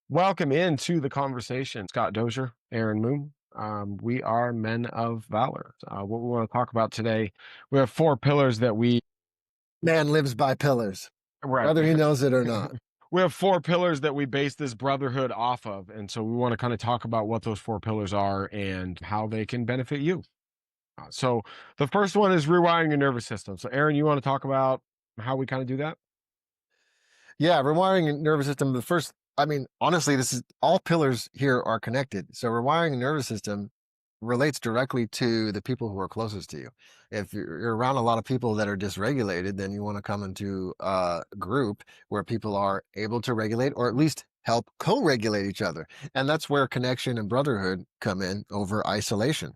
Welcome into the conversation, Scott Dozier, Aaron Moon. We are men of valor. What we want to talk about today, we have four pillars that Man lives by pillars, right. whether he knows it or not. We have four pillars that we base this brotherhood off of, and so we want to kind of talk about what those four pillars are and how they can benefit you. So the first one is rewiring your nervous system. So, Aaron, you want to talk about how we kind of do that? Yeah, rewiring your nervous system. Honestly, this is all pillars here are connected. So rewiring your nervous system relates directly to the people who are closest to you. If you're around a lot of people that are dysregulated, then you want to come into a group where people are able to regulate or at least help co-regulate each other. And that's where connection and brotherhood come in over isolation.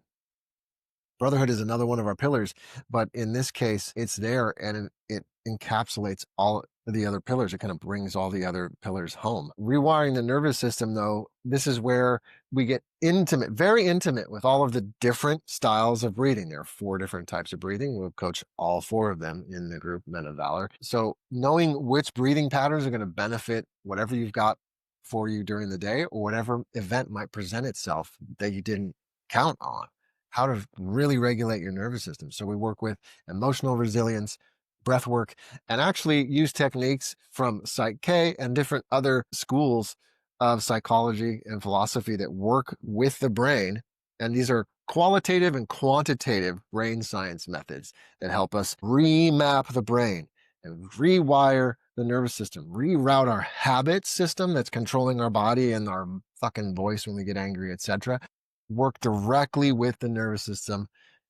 Brotherhood is another one of our pillars, but in this case, it's there and it encapsulates all the other pillars. It kind of brings all the other pillars home. Rewiring the nervous system, though, this is where we get intimate, very intimate with all of the different styles of breathing. There are four different types of breathing. We'll coach all four of them in the group Men of Valor. So knowing which breathing patterns are going to benefit whatever you've got for you during the day or whatever event might present itself that you didn't count on, how to really regulate your nervous system. So we work with emotional resilience, breath work, and actually use techniques from Psych K and different other schools of psychology and philosophy that work with the brain. And these are qualitative and quantitative brain science methods that help us remap the brain and rewire the nervous system, reroute our habit system that's controlling our body and our fucking voice when we get angry, etc. Work directly with the nervous system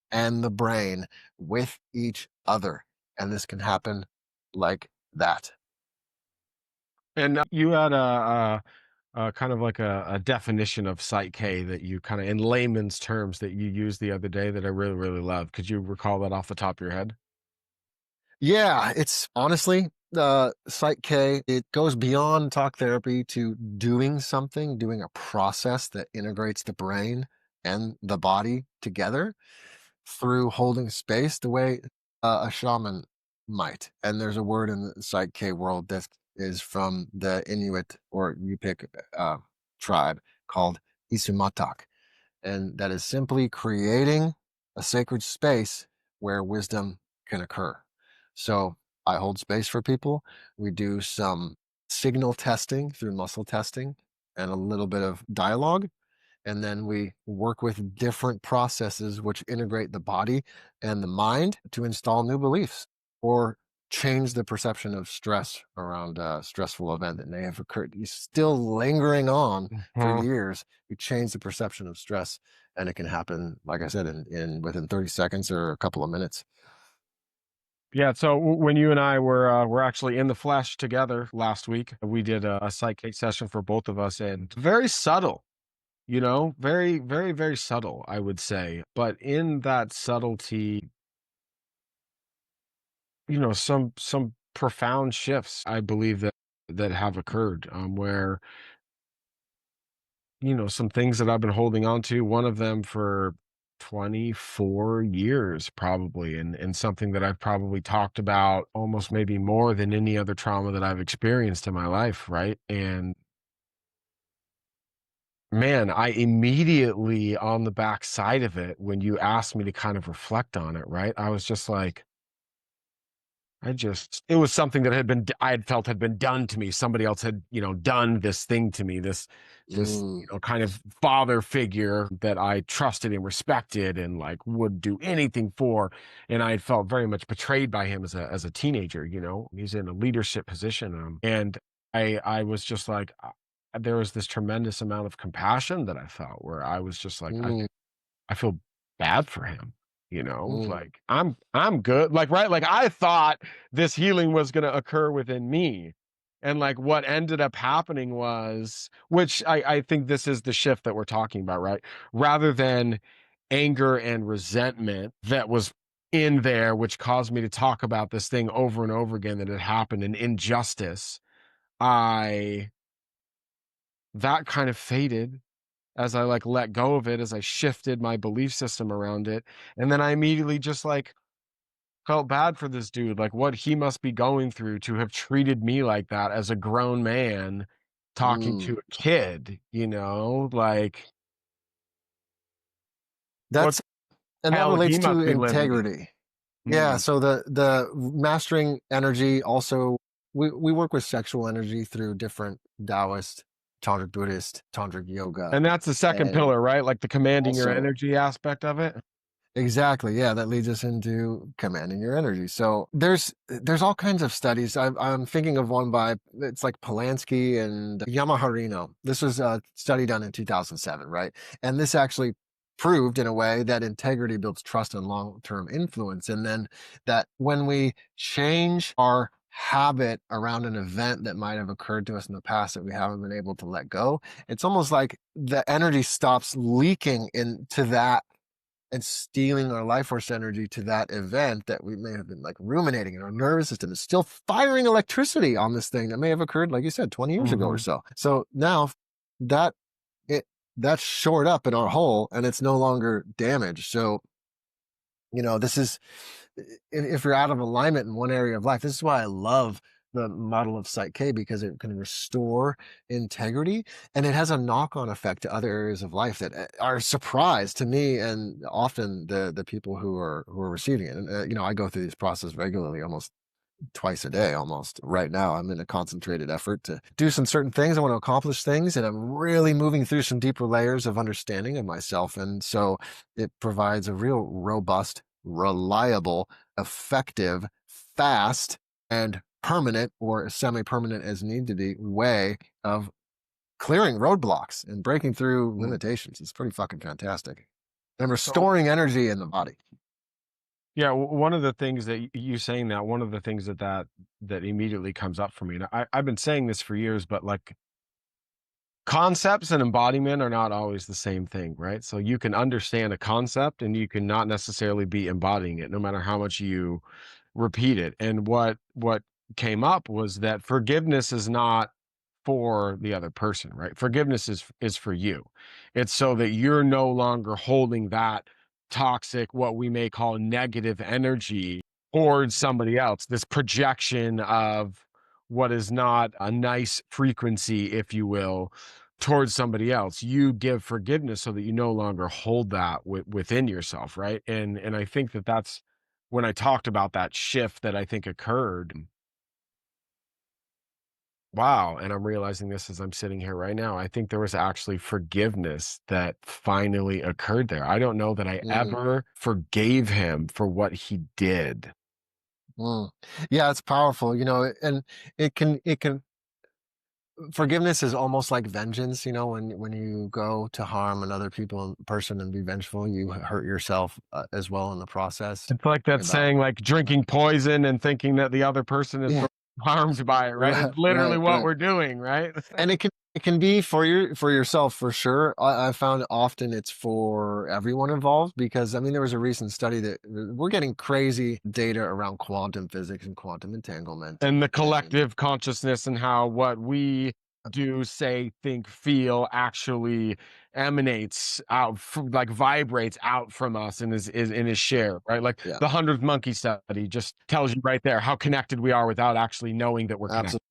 and the brain with each other. And this can happen like that. And you had a kind of like a definition of Psych K that you kind of in layman's terms that you used the other day that I really, really love. Could you recall that off the top of your head? Yeah, it's honestly Psych K. It goes beyond talk therapy to doing something, doing a process that integrates the brain and the body together through holding space the way a shaman might. And there's a word in the Psych K world that is from the Inuit or Yupik tribe called Isumatak. And that is simply creating a sacred space where wisdom can occur. So I hold space for people. We do some signal testing through muscle testing and a little bit of dialogue, and then we work with different processes which integrate the body and the mind to install new beliefs or change the perception of stress around a stressful event that may have occurred. You're still lingering on for Mhm. years. You change the perception of stress, and it can happen, like I said, in within 30 seconds or a couple of minutes. Yeah. So when you and I were actually in the flesh together last week, we did a psychic session for both of us, and very subtle. Very, very, very subtle, I would say. But in that subtlety, some profound shifts, I believe that have occurred, where some things that I've been holding on to, one of them for 24 years probably, and something that I've probably talked about almost maybe more than any other trauma that I've experienced in my life, right? And man, I immediately on the backside of it, when you asked me to kind of reflect on it, right? I was just like, it was something that I had felt had been done to me. Somebody else had, done this thing to me, this, Mm, kind of father figure that I trusted and respected and like would do anything for. And I had felt very much betrayed by him as a teenager, he's in a leadership position. And I was just like, there was this tremendous amount of compassion that I felt where I was just like, mm, I feel bad for him, mm, like I'm good. Like, right. Like I thought this healing was going to occur within me. And like what ended up happening was, which I think this is the shift that we're talking about, right? Rather than anger and resentment that was in there, which caused me to talk about this thing over and over again that had happened, and injustice, I that kind of faded as I like let go of it, as I shifted my belief system around it. And then I immediately just like felt bad for this dude, like what he must be going through to have treated me like that as a grown man talking to Mm. a kid, like what That's and that hell relates he to must be living integrity. in. Yeah, Mm. so the mastering energy also we work with sexual energy through different Taoist, Tantric Buddhist, Tantric yoga, And that's the second and pillar, right? Like the commanding your also energy aspect of it. exactly, yeah, that leads us into commanding your energy. So there's all kinds of studies. I'm thinking of one by it's like Polanski and Yamaharino. This was a study done in 2007, right? And this actually proved in a way that integrity builds trust and long-term influence. And then that when we change our habit around an event that might have occurred to us in the past that we haven't been able to let go, it's almost like the energy stops leaking into that and stealing our life force energy to that event that we may have been like ruminating in. Our nervous system is still firing electricity on this thing that may have occurred, like you said, 20 years ago or Hmm. so. So now that it that's shored up in our hull and it's no longer damaged. So, this is if you're out of alignment in one area of life, this is why I love the model of Psych-K because it can restore integrity and it has a knock-on effect to other areas of life that are a surprise to me and often the people who are receiving it. And I go through this process regularly, almost twice a day almost. Right now, I'm in a concentrated effort to do some certain things. I want to accomplish things, and I'm really moving through some deeper layers of understanding of myself. And so it provides a real robust, reliable, effective, fast, and permanent or semi-permanent as need to be way of clearing roadblocks and breaking through limitations. It's pretty fucking fantastic. And So restoring energy in the body. yeah, one of the things that you saying that one of the things that immediately comes up for me, and I've been saying this for years, but like concepts and embodiment are not always the same thing, right? So you can understand a concept and you can not necessarily be embodying it, no matter how much you repeat it. And what came up was that forgiveness is not for the other person, right? Forgiveness is for you. It's so that you're no longer holding that toxic, what we may call negative energy towards somebody else. This projection of what is not a nice frequency, if you will, towards somebody else. You give forgiveness so that you no longer hold that within yourself, right? And I think that's when I talked about that shift that I think occurred. Wow, and I'm realizing this as I'm sitting here right now. I think there was actually forgiveness that finally occurred there. I don't know that I Mm, ever forgave him for what he did. mm. Yeah, it's powerful, and it can forgiveness is almost like vengeance, when you go to harm another person and be vengeful, you hurt yourself as well in the process. It's like that About saying, like drinking poison and thinking that the other person is yeah, going to be harmed by it, right? It's right, literally right, what right. we're doing, right? And it can be for yourself for sure. I found often it's for everyone involved because I mean there was a recent study that we're getting crazy data around quantum physics and quantum entanglement And the and collective consciousness and how what we do, say, think, feel actually emanates out from, like vibrates out from us and is shared, right? Like yeah, the 100th monkey study just tells you right there how connected we are without actually knowing that we're connected. absolutely.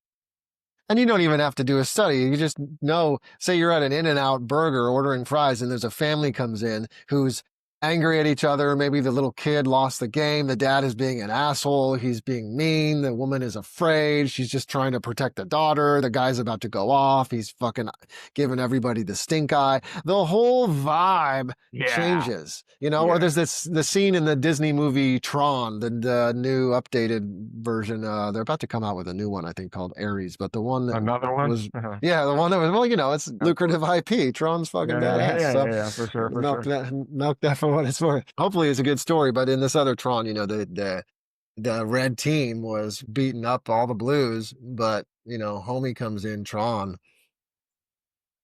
And you don't even have to do a study. You just know, say you're at an In-N-Out burger ordering fries and there's a family comes in who's angry at each other. Maybe the little kid lost the game. The dad is being an asshole. He's being mean. The woman is afraid. She's just trying to protect the daughter. The guy's about to go off. He's fucking giving everybody the stink eye. The whole vibe Yeah. changes, or Yeah. there's the scene in the Disney movie Tron, the new updated version. They're about to come out with a new one, I think, called Ares, but the one that Another one? was, Uh-huh. yeah, the one that was, well, it's Of course. lucrative IP. Tron's fucking Yeah, yeah, badass. yeah, So yeah, yeah, for sure, for milk sure. that for what it's worth. Hopefully it's a good story, but in this other Tron, the red team was beating up all the blues, but homie comes in Tron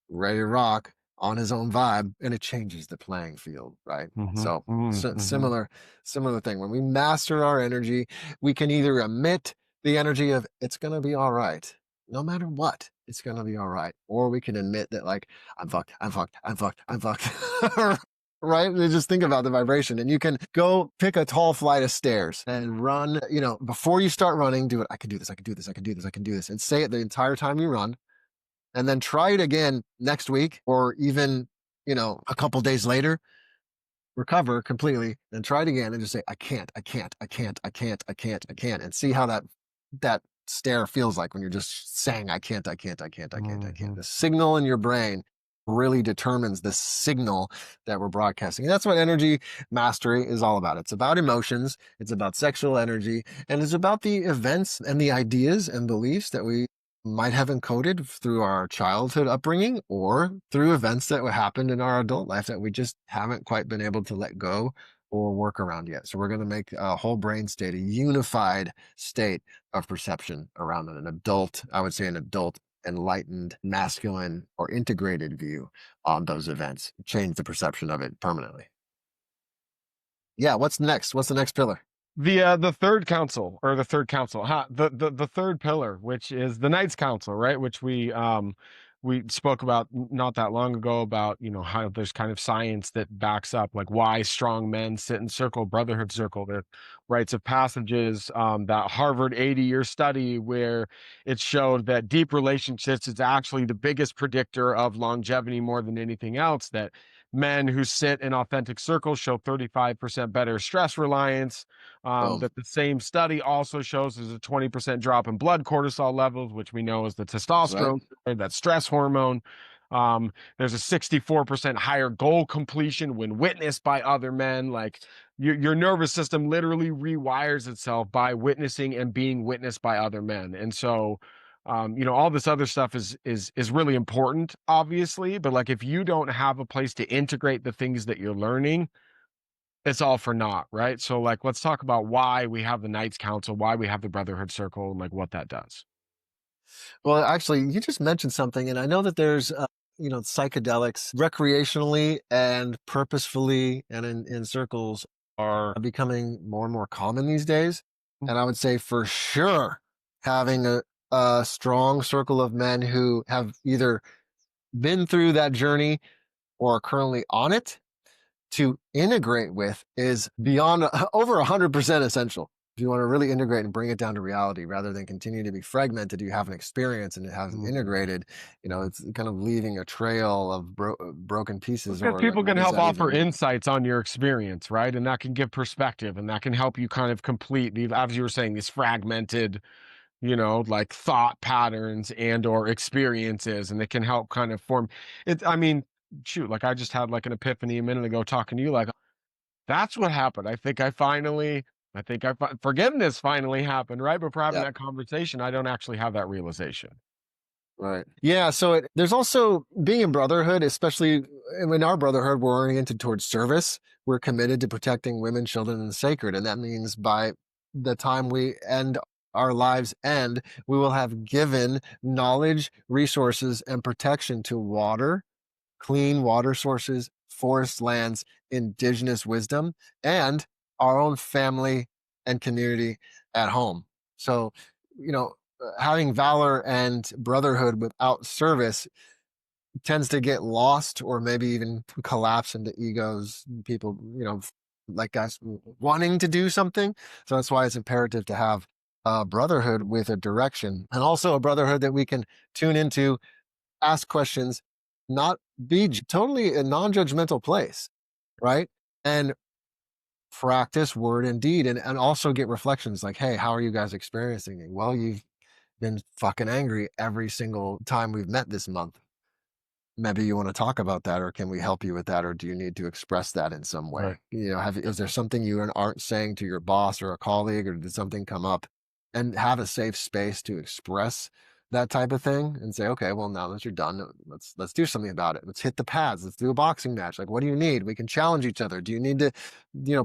ready to rock on his own vibe, and it changes the playing field, right? Mm-hmm. So, Mm-hmm. similar thing. When we master our energy, we can either emit the energy of it's gonna be all right, no matter what, it's gonna be all right, or we can admit that like I'm fucked, I'm fucked, I'm fucked, I'm fucked. Right? And just think about the vibration. And you can go pick a tall flight of stairs and run, before you start running, do it. I can do this, I can do this, I can do this, I can do this. And say it the entire time you run and then try it again next week, or even, a couple days later, recover completely, and try it again and just say, I can't, I can't, I can't, I can't, I can't, I can't, and see how that stare feels like when you're just saying, I can't, I can't, I can't, I can't, I can't. Hmm. The signal in your brain really determines the signal that we're broadcasting. And that's what energy mastery is all about. It's about emotions, it's about sexual energy, and it's about the events and the ideas and beliefs that we might have encoded through our childhood upbringing or through events that happened in our adult life that we just haven't quite been able to let go or work around yet. So we're going to make a whole brain state a unified state of perception around an adult, I would say an adult, enlightened, masculine, or integrated view on those events, change the perception of it permanently. Yeah, what's next? What's the next pillar? The third council, or the third council, the third pillar, which is the Knights Council, right? Which we spoke about not that long ago, about how there's kind of science that backs up like why strong men sit in circle, brotherhood circle, the rites of passages, that Harvard 80-year study where it showed that deep relationships is actually the biggest predictor of longevity more than anything else. That men who sit in authentic circles show 35% better stress reliance. Boom. That the same study also shows there's a 20% drop in blood cortisol levels, which we know is the That's right. testosterone, that stress hormone. There's a 64% higher goal completion when witnessed by other men. Like your nervous system literally rewires itself by witnessing and being witnessed by other men. And so, all this other stuff is really important, obviously. But like, if you don't have a place to integrate the things that you're learning, it's all for naught, right? So like let's talk about why we have the Knights Council, why we have the Brotherhood Circle, and like what that does. Well, actually, you just mentioned something, and I know that there's, psychedelics recreationally and purposefully and in circles are becoming more and more common these days. And I would say for sure, having a strong circle of men who have either been through that journey or are currently on it to integrate with is beyond over 100% essential. If you want to really integrate and bring it down to reality rather than continue to be fragmented, you have an experience and it hasn't Mhm. integrated, it's kind of leaving a trail of broken pieces, Because or like, people what can does help that offer even mean? insights on your experience, right? And that can give perspective and that can help you kind of complete the, as you were saying, these fragmented, like thought patterns and or experiences. And it can help kind of form it. I mean, shoot, like I just had like an epiphany a minute ago talking to you, like, that's what happened. I think forgiveness finally happened, right? But for having Yeah. that conversation, I don't actually have that realization. Right. Yeah. So there's also being in brotherhood, especially in our brotherhood, we're oriented towards service. We're committed to protecting women, children, and the sacred. And that means by the time we end our lives end, we will have given knowledge, resources, and protection to water, clean water sources, forest lands, indigenous wisdom, and our own family and community at home. So, having valor and brotherhood without service tends to get lost or maybe even collapse into egos, people, like us wanting to do something. So that's why it's imperative to have a brotherhood with a direction, and also a brotherhood that we can tune into, ask questions, not be totally a non-judgmental place, right? And practice word and deed, and also get reflections like, hey, how are you guys experiencing it? Well, you've been fucking angry every single time we've met this month. Maybe you want to talk about that, or can we help you with that, or do you need to express that in some Right. way? Is there something you aren't saying to your boss or a colleague, or did something come up? And have a safe space to express that type of thing and say, okay, well, now that you're done, let's do something about it. Let's hit the pads. Let's do a boxing match. Like, what do you need? We can challenge each other. Do you need to,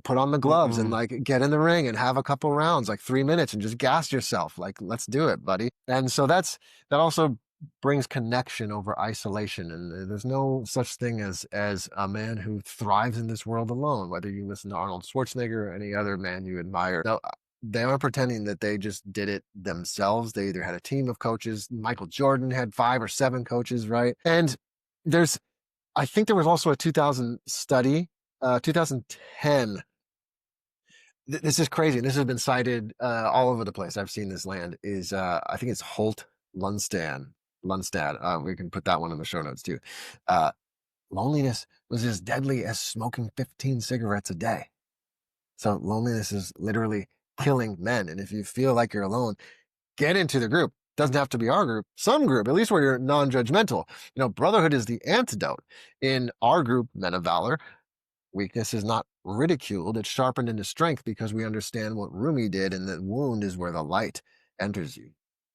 put on the gloves and Mm-mm. like get in the ring and have a couple rounds, like 3 minutes, and just gas yourself? Like, let's do it, buddy. And so that also brings connection over isolation, and there's no such thing as a man who thrives in this world alone, whether you listen to Arnold Schwarzenegger or any other man you admire. No, they aren't pretending that they just did it themselves. They either had a team of coaches. Michael Jordan had 5 or 7 coaches, right? And there's I think there was also a 2000 study, 2010. This is crazy. This has been cited all over the place. I've seen this land is I think it's Holt Lunstan. Lundstad. We can put that one in the show notes too. Uh, Loneliness was as deadly as smoking 15 cigarettes a day. So loneliness is literally killing men. And if you feel like you're alone, get into the group. Doesn't have to be our group, some group, at least where you're non-judgmental. Brotherhood is the antidote. In our group, Men of Valor, weakness is not ridiculed, it's sharpened into strength because we understand what Rumi did, and that wound is where the light enters you.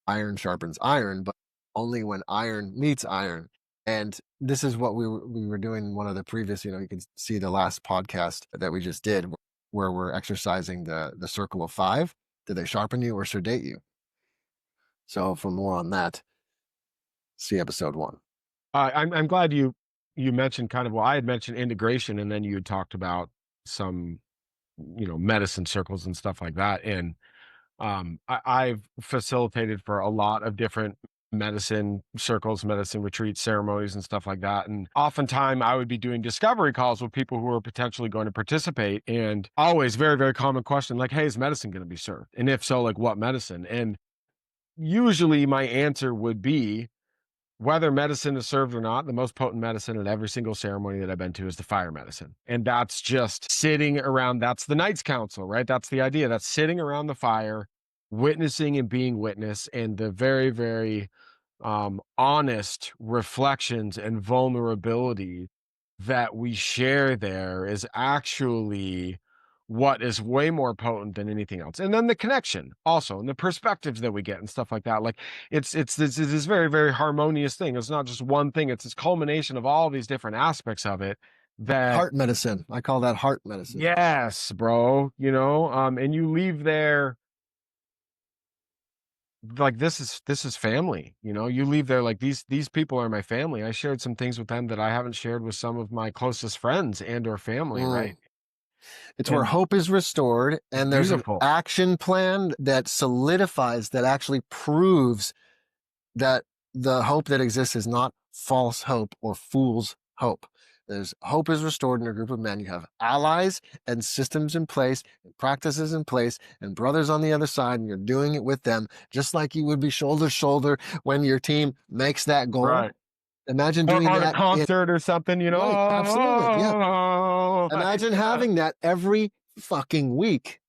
Iron sharpens iron, but only when iron meets iron. And this is what we were doing in one of the previous, you can see the last podcast that we just did where we're exercising the circle of five. Do they sharpen you or sedate you? So for more on that, see episode 1. I'm glad you mentioned kind of, well, I had mentioned integration, and then you had talked about some, medicine circles and stuff like that. And I've facilitated for a lot of different medicine circles, medicine retreats, ceremonies, and stuff like that. And oftentimes I would be doing discovery calls with people who are potentially going to participate. And always very, very common question, like, hey, is medicine going to be served? And if so, like what medicine? And usually my answer would be, whether medicine is served or not, the most potent medicine at every single ceremony that I've been to is the fire medicine. And that's just sitting around, that's the Knights Council, right? That's the idea. That's sitting around the fire, witnessing and being witness, and the very, very honest reflections and vulnerability that we share there is actually what is way more potent than anything else. And then the connection also, and the perspectives that we get and stuff like that. Like it's this very, very harmonious thing. It's not just one thing, it's this culmination of all these different aspects of it that, Heart medicine. I call that heart medicine. yes, bro, and you leave there like, this is family. You leave there like, these people are my family. I shared some things with them that I haven't shared with some of my closest friends and or family, right? Mm. It's where And hope is restored, and there's an beautiful. action plan that solidifies, that actually proves that the hope that exists is not false hope or fool's hope. There's hope is restored in a group of men. You have allies and systems in place, and practices in place, and brothers on the other side, and you're doing it with them, just like you would be shoulder to shoulder when your team makes that goal. Right. Imagine Or doing on a that in concert or something, right, absolutely. Yeah. like, Imagine having that every fucking week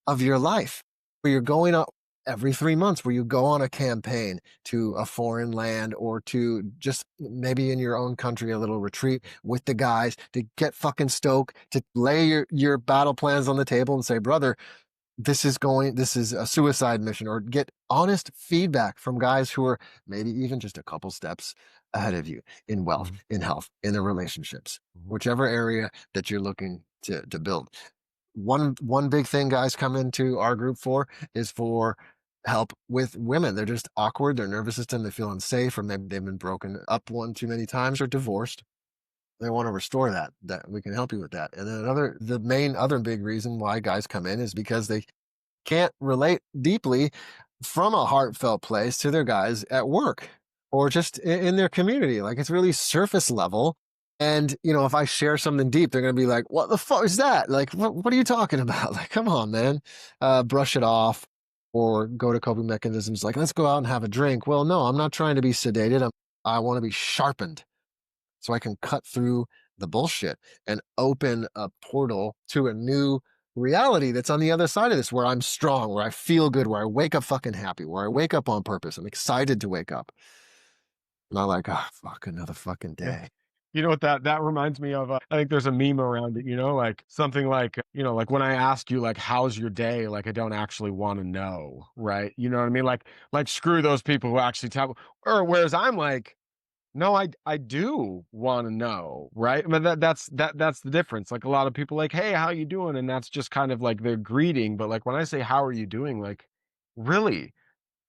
of your life, where you're going up every 3 months, where you go on a campaign to a foreign land, or to just maybe in your own country, a little retreat with the guys to get fucking stoked, to lay your battle plans on the table and say, brother, this is a suicide mission, or get honest feedback from guys who are maybe even just a couple steps ahead of you in wealth, Mhm, in health, in their relationships, mhm. whichever area that you're looking to build. One big thing guys come into our group for is for help with women. They're just awkward, their nervous system, they feel unsafe, or maybe they've been broken up one too many times or divorced. They want to restore that we can help you with that. And then the main other big reason why guys come in is because they can't relate deeply from a heartfelt place to their guys at work, or just in their community. Like, it's really surface level. And, if I share something deep, they're going to be like, what the fuck is that? Like, what are you talking about? Like, come on, man. Brush it off, or go to coping mechanisms like, let's go out and have a drink. Well, no, I'm not trying to be sedated. I want to be sharpened so I can cut through the bullshit and open a portal to a new reality that's on the other side of this, where I'm strong, where I feel good, where I wake up fucking happy, where I wake up on purpose. I'm excited to wake up. Not like, oh, fuck, another fucking Yeah. day. You know what that reminds me of? I think there's a meme around it, like something like, like when I ask you, like, how's your day? Like, I don't actually want to know, right? You know what I mean? Like screw those people who actually tell, or whereas I'm like, no, I do want to know, right? I mean, that's the difference. Like, a lot of people like, hey, how you doing? And that's just kind of like their greeting. But like when I say, how are you doing? Like, really,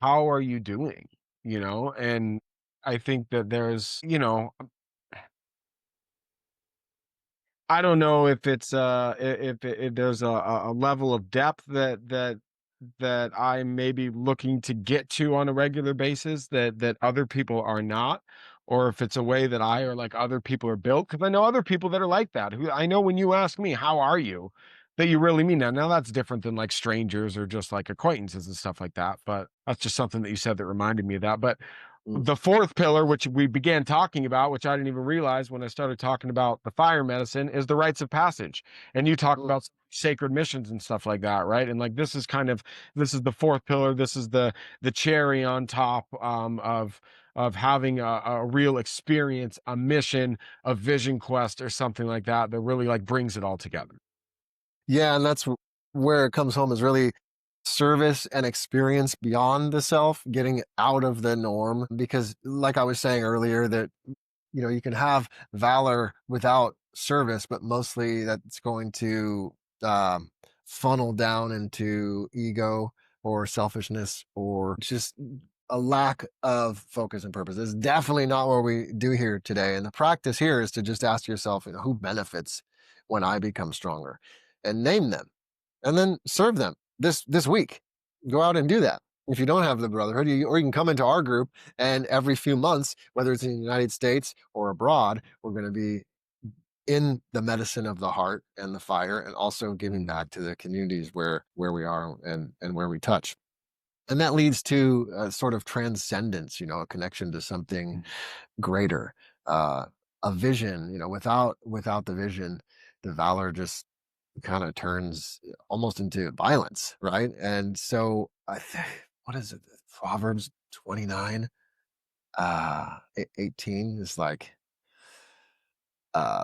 how are you doing? And I think that there's, I don't know if it's if there's a level of depth that I'm maybe looking to get to on a regular basis that other people are not, or if it's a way that I, or like other people are built. Because I know other people that are like that. Who I know, when you ask me how are you, that you really mean that. Now that's different than like strangers or just like acquaintances and stuff like that. But that's just something that you said that reminded me of that. But Mm, the fourth pillar, which we began talking about, which I didn't even realize when I started talking about the fire medicine, is the rites of passage. And you talk mm. about sacred missions and stuff like that, right? And like this is kind of this is the fourth pillar. This is the cherry on top of having a real experience, a mission, a vision quest, or something like that that really like brings it all together. Yeah, and that's where it comes home is really service and experience beyond the self, getting out of the norm. Because, like I was saying earlier, that you can have valor without service, but mostly that's going to um, funnel down into ego or selfishness or just a lack of focus and purpose. It's definitely not what we do here today. And the practice here is to just ask yourself, who benefits when I become stronger, and name them, and then serve them this week. Go out and do that. If you don't have the brotherhood, or you can come into our group, and every few months, whether it's in the United States or abroad, we're going to be in the medicine of the heart and the fire, and also giving back to the communities where we are and where we touch. And that leads to a sort of transcendence, a connection to something greater, uh, a vision. Without the vision, the valor just kind of turns almost into violence, right? And so I think, what is it? Proverbs 29, 18 is like,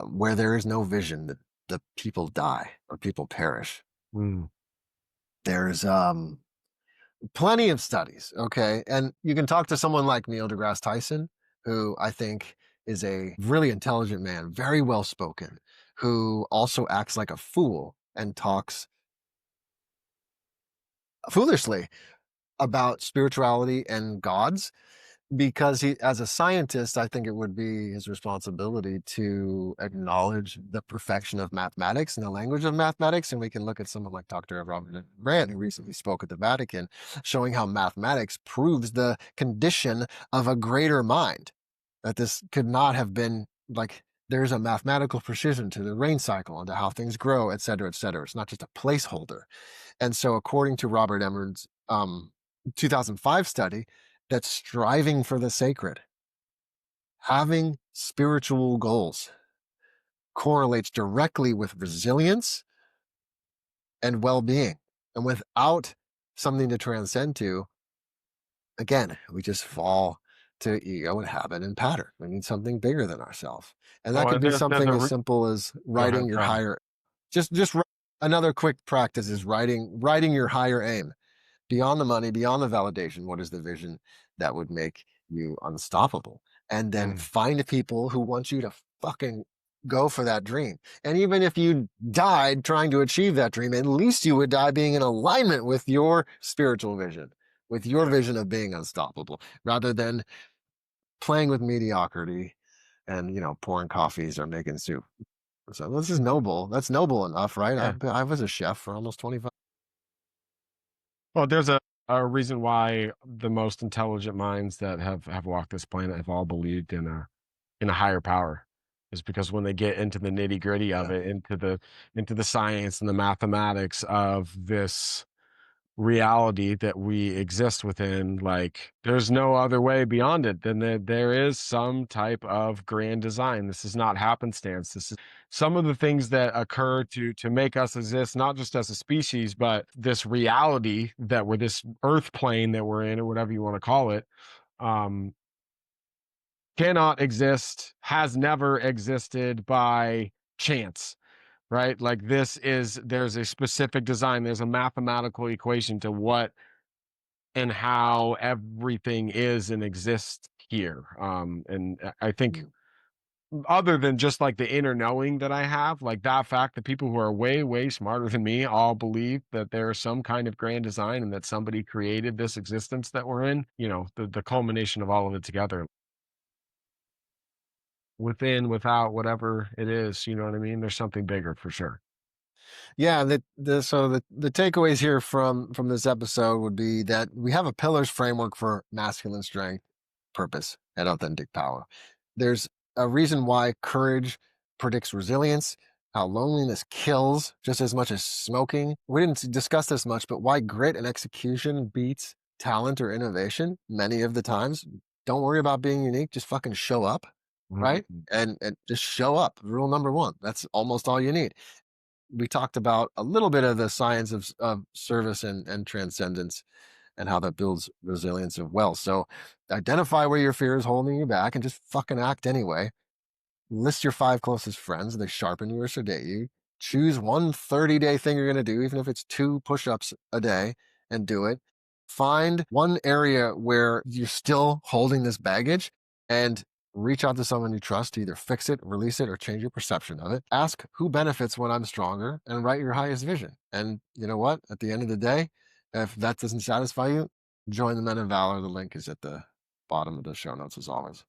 where there is no vision, the people die or people perish. Mm. There's plenty of studies, okay? And you can talk to someone like Neil deGrasse Tyson, who I think is a really intelligent man, very well spoken, who also acts like a fool and talks foolishly about spirituality and gods, because he, as a scientist, I think it would be his responsibility to acknowledge the perfection of mathematics and the language of mathematics. And we can look at someone like Dr. Robert Grant, who recently spoke at the Vatican, showing how mathematics proves the condition of a greater mind, that this could not have been like, there's a mathematical precision to the rain cycle and to how things grow, et cetera, et cetera. It's not just a placeholder. And so, according to Robert Emmerd's 2005 study, that striving for the sacred, having spiritual goals, correlates directly with resilience and well being. And without something to transcend to, again, we just fall to ego and habit and pattern. We need something bigger than ourselves. And that Well, could be there's something a as simple as go ahead. writing your Go ahead. higher, just another quick practice is writing your higher aim. Beyond the money, beyond the validation, what is the vision that would make you unstoppable? And then Mm. find people who want you to fucking go for that dream. And even if you died trying to achieve that dream, at least you would die being in alignment with your spiritual vision, with your vision of being unstoppable, rather than playing with mediocrity and, pouring coffees or making soup. So this is noble. That's noble enough, right? Yeah. I was a chef for almost 25. Well, there's a reason why the most intelligent minds that have walked this planet have all believed in a higher power, is because when they get into the nitty gritty of Yeah. it, into the science and the mathematics of this reality that we exist within, like there's no other way beyond it than that there is some type of grand design. This is not happenstance. This is some of the things that occur to make us exist, not just as a species, but this reality that we're, this earth plane that we're in, or whatever you want to call it, um cannot exist, has never existed by chance, right? Like this is, there's a specific design, there's a mathematical equation to what and how everything is and exists here. And I think Mm. other than just like the inner knowing that I have, like that fact that people who are way, way smarter than me all believe that there is some kind of grand design and that somebody created this existence that we're in, the culmination of all of it together, within, without, whatever it is, you know what I mean? There's something bigger for sure. Yeah, the takeaways here from this episode would be that we have a pillars framework for masculine strength, purpose, and authentic power. There's a reason why courage predicts resilience, how loneliness kills just as much as smoking. We didn't discuss this much, but why grit and execution beats talent or innovation many of the times. Don't worry about being unique. Just fucking show up, right? And just show up. Rule number one. That's almost all you need. We talked about a little bit of the science of service and transcendence and how that builds resilience of wealth. So identify where your fear is holding you back and just fucking act anyway. List your 5 closest friends. They sharpen you or sedate you. Choose one 30-day thing you're going to do, even if it's 2 push-ups a day, and do it. Find one area where you're still holding this baggage and reach out to someone you trust to either fix it, release it, or change your perception of it. Ask who benefits when I'm stronger and write your highest vision. And you know what? At the end of the day, if that doesn't satisfy you, join the Men of Valor. The link is at the bottom of the show notes as always.